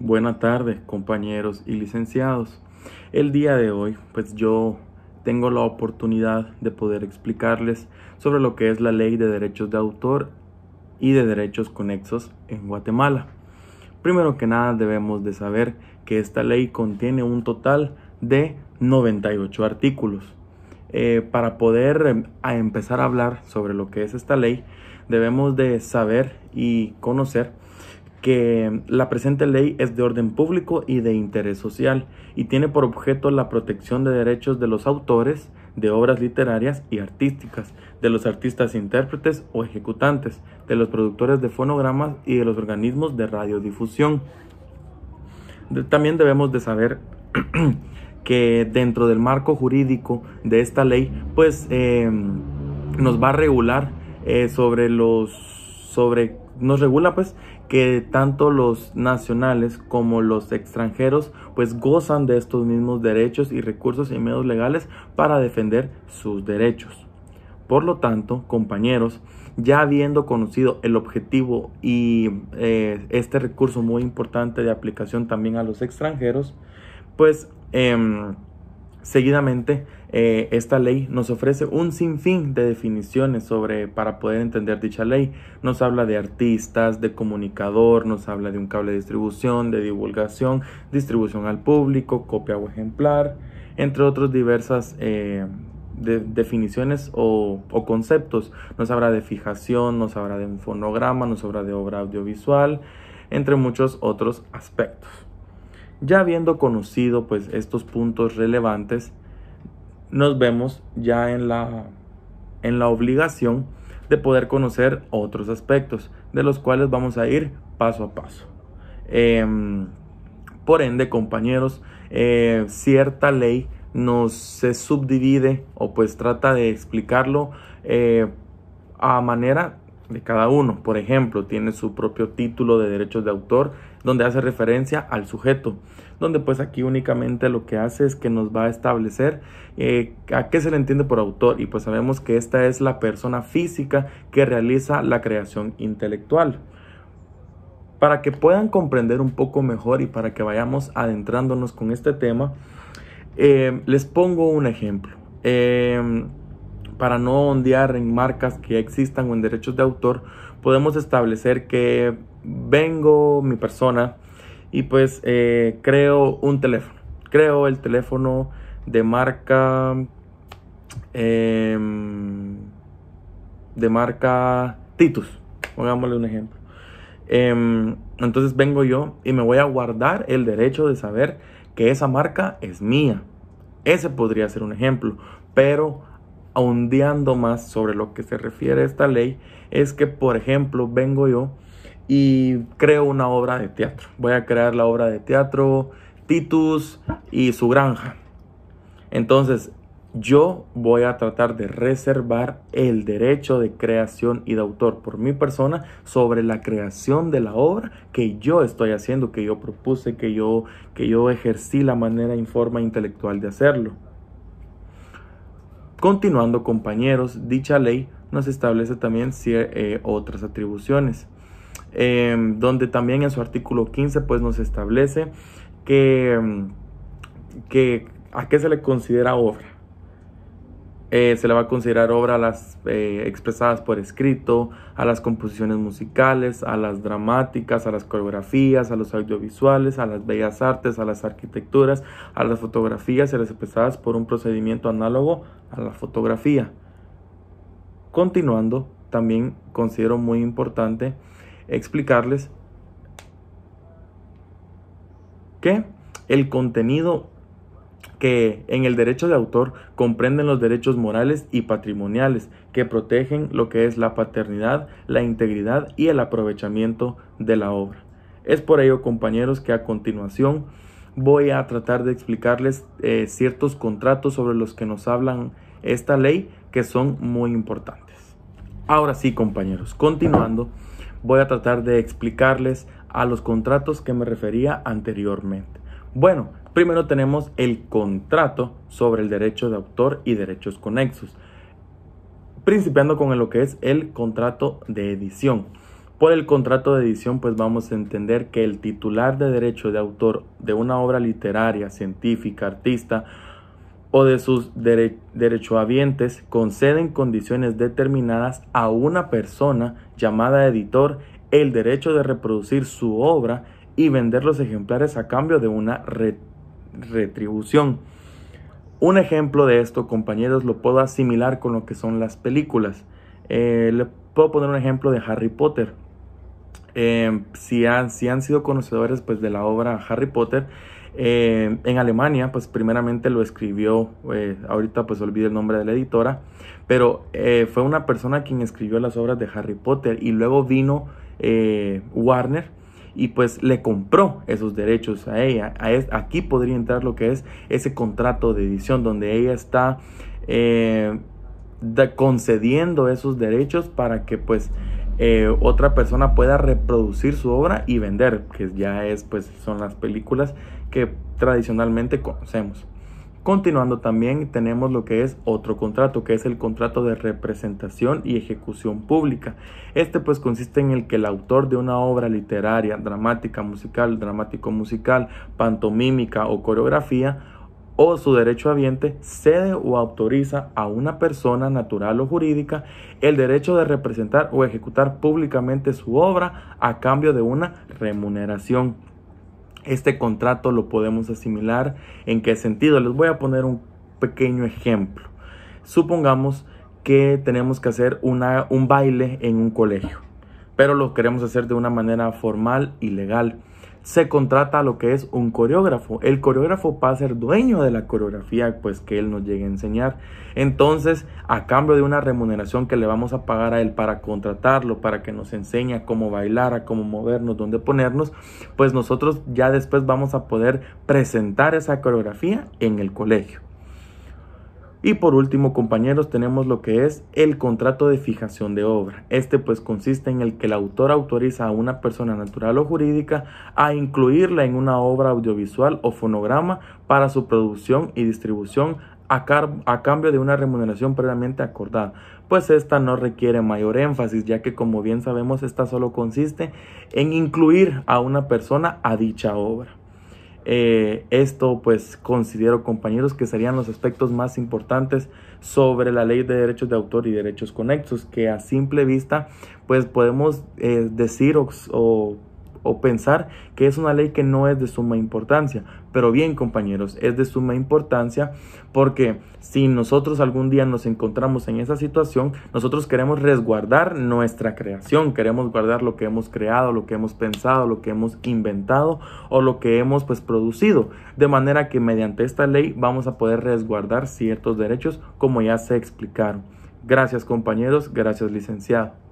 Buenas tardes, compañeros y licenciados. El día de hoy, pues yo tengo la oportunidad de poder explicarles sobre lo que es la Ley de Derechos de Autor y de Derechos Conexos en Guatemala. Primero que nada, debemos de saber que esta ley contiene un total de 98 artículos. Para poder empezar a hablar sobre lo que es esta ley, debemos de saber y conocer que la presente ley es de orden público y de interés social y tiene por objeto la protección de derechos de los autores de obras literarias y artísticas, de los artistas intérpretes o ejecutantes, de los productores de fonogramas y de los organismos de radiodifusión. También debemos de saber que dentro del marco jurídico de esta ley, pues nos va a regular nos regula pues que tanto los nacionales como los extranjeros pues gozan de estos mismos derechos y recursos y medios legales para defender sus derechos. Por lo tanto, compañeros, ya habiendo conocido el objetivo y este recurso muy importante de aplicación también a los extranjeros, pues seguidamente esta ley nos ofrece un sinfín de definiciones para poder entender dicha ley. Nos habla de artistas, de comunicador, nos habla de un cable de distribución, de divulgación, distribución al público, copia o ejemplar, entre otros diversas definiciones o conceptos. Nos habla de fijación, nos habla de un fonograma, nos habla de obra audiovisual, entre muchos otros aspectos. Ya habiendo conocido pues estos puntos relevantes, nos vemos ya en la obligación de poder conocer otros aspectos, de los cuales vamos a ir paso a paso. Por ende, compañeros, cierta ley se subdivide o pues trata de explicarlo a manera de cada uno. Por ejemplo, tiene su propio título de derechos de autor, donde hace referencia al sujeto, donde pues aquí únicamente lo que hace es que nos va a establecer a qué se le entiende por autor, y pues sabemos que esta es la persona física que realiza la creación intelectual. Para que puedan comprender un poco mejor y para que vayamos adentrándonos con este tema, les pongo un ejemplo. Para no ondear en marcas que ya existan o en derechos de autor, podemos establecer que vengo mi persona y pues creo un teléfono. Creo el teléfono de marca Titus, pongámosle un ejemplo. Entonces vengo yo y me voy a guardar el derecho de saber que esa marca es mía. Ese podría ser un ejemplo, pero ondeando más sobre lo que se refiere a esta ley, es que, por ejemplo, vengo yo y creo una obra de teatro. Voy a crear la obra de teatro Titus y su granja. Entonces, yo voy a tratar de reservar el derecho de creación y de autor por mi persona sobre la creación de la obra que yo estoy haciendo, que yo propuse, que yo ejercí la manera y forma intelectual de hacerlo. Continuando, compañeros, dicha ley nos establece también otras atribuciones, donde también en su artículo 15 pues nos establece que a qué se le considera obra. Se le va a considerar obra a las expresadas por escrito, a las composiciones musicales, a las dramáticas, a las coreografías, a los audiovisuales, a las bellas artes, a las arquitecturas, a las fotografías y a las expresadas por un procedimiento análogo a la fotografía. Continuando, también considero muy importante explicarles que el contenido que en el derecho de autor comprenden los derechos morales y patrimoniales que protegen lo que es la paternidad, la integridad y el aprovechamiento de la obra. Es por ello, compañeros, que a continuación voy a tratar de explicarles ciertos contratos sobre los que nos hablan esta ley, que son muy importantes. Ahora sí, compañeros, continuando, voy a tratar de explicarles a los contratos que me refería anteriormente. Bueno, primero tenemos el contrato sobre el derecho de autor y derechos conexos, principiando con lo que es el contrato de edición. Por el contrato de edición, pues vamos a entender que el titular de derecho de autor de una obra literaria, científica, artista o de sus derechohabientes conceden condiciones determinadas a una persona llamada editor el derecho de reproducir su obra y vender los ejemplares a cambio de una retribución. Un ejemplo de esto, compañeros, lo puedo asimilar con lo que son las películas. Le puedo poner un ejemplo de Harry Potter. Si han sido conocedores pues de la obra Harry Potter, en Alemania pues primeramente lo escribió, ahorita pues olvidé el nombre de la editora, pero fue una persona quien escribió las obras de Harry Potter y luego vino Warner y pues le compró esos derechos a ella. Aquí podría entrar lo que es ese contrato de edición donde ella está concediendo esos derechos para que pues otra persona pueda reproducir su obra y vender, que ya es pues son las películas que tradicionalmente conocemos. Continuando, también tenemos lo que es otro contrato, que es el contrato de representación y ejecución pública. Este pues consiste en el que el autor de una obra literaria, dramática, musical, dramático musical, pantomímica o coreografía o su derechohabiente cede o autoriza a una persona natural o jurídica el derecho de representar o ejecutar públicamente su obra a cambio de una remuneración. Este contrato lo podemos asimilar ¿en qué sentido? Les voy a poner un pequeño ejemplo. Supongamos que tenemos que hacer un baile en un colegio, pero lo queremos hacer de una manera formal y legal. Se contrata a lo que es un coreógrafo. El coreógrafo va a ser dueño de la coreografía pues que él nos llegue a enseñar. Entonces, a cambio de una remuneración que le vamos a pagar a él para contratarlo, para que nos enseñe a cómo bailar, a cómo movernos, dónde ponernos, pues nosotros ya después vamos a poder presentar esa coreografía en el colegio. Y por último, compañeros, tenemos lo que es el contrato de fijación de obra. Este pues consiste en el que el autor autoriza a una persona natural o jurídica a incluirla en una obra audiovisual o fonograma para su producción y distribución a cambio de una remuneración previamente acordada. Pues esta no requiere mayor énfasis, ya que como bien sabemos, esta solo consiste en incluir a una persona a dicha obra. Esto pues considero, compañeros, que serían los aspectos más importantes sobre la ley de derechos de autor y derechos conexos, que a simple vista pues podemos decir o pensar que es una ley que no es de suma importancia. Pero bien, compañeros, es de suma importancia porque si nosotros algún día nos encontramos en esa situación, nosotros queremos resguardar nuestra creación, queremos guardar lo que hemos creado, lo que hemos pensado, lo que hemos inventado o lo que hemos pues producido, de manera que mediante esta ley vamos a poder resguardar ciertos derechos como ya se explicaron. Gracias, compañeros, gracias, licenciado.